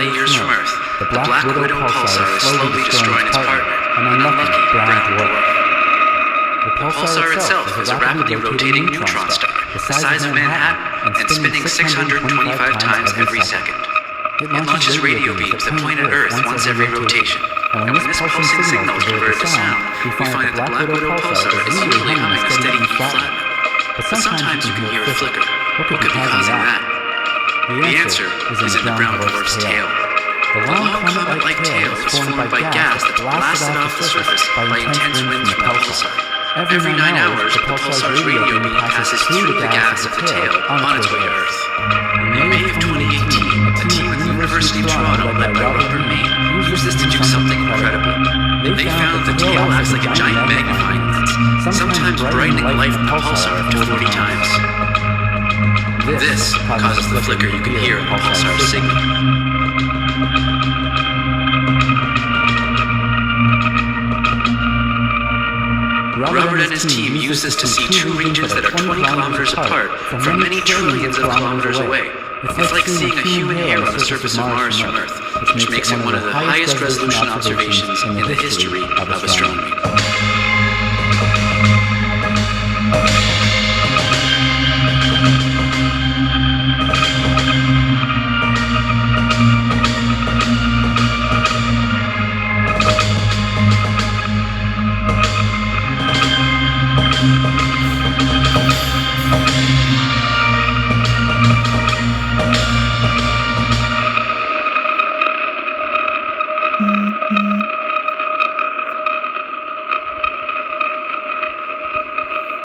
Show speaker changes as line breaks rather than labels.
light-years from Earth, the Black Widow pulsar is slowly destroying its partner, an unlucky brown dwarf. The pulsar itself is a rapidly rotating neutron star, the size of Manhattan, and spinning 625 times every second. It launches radio beams that point at Earth once every rotation. And when this pulsing signal is converted to sound, we find that the Black Widow pulsar is usually humming a steady E-flat note. But sometimes you can hear a flicker. What could be causing that? The answer is in the brown dwarf's tail. The long comet-like tail is formed by gas that blasted off the surface by intense winds from the pulsar. Every 9 hours, the pulsar's radio beam passes through the gas of the tail on its way to Earth. In May of 2018, a team at the University of Toronto, led by Robert Maine, used this to do something incredible. They found that the tail acts like a giant magnifying lens, sometimes brightening the light from the pulsar up to 40 times. This causes the flicker you can hear in the pulsar's signal. Robert and his team use this to see two regions that are 20 kilometers apart from many trillions of kilometers away. It's like seeing a human hair on the surface of Mars from Earth, which makes it one of the highest resolution observations in the history of astronomy.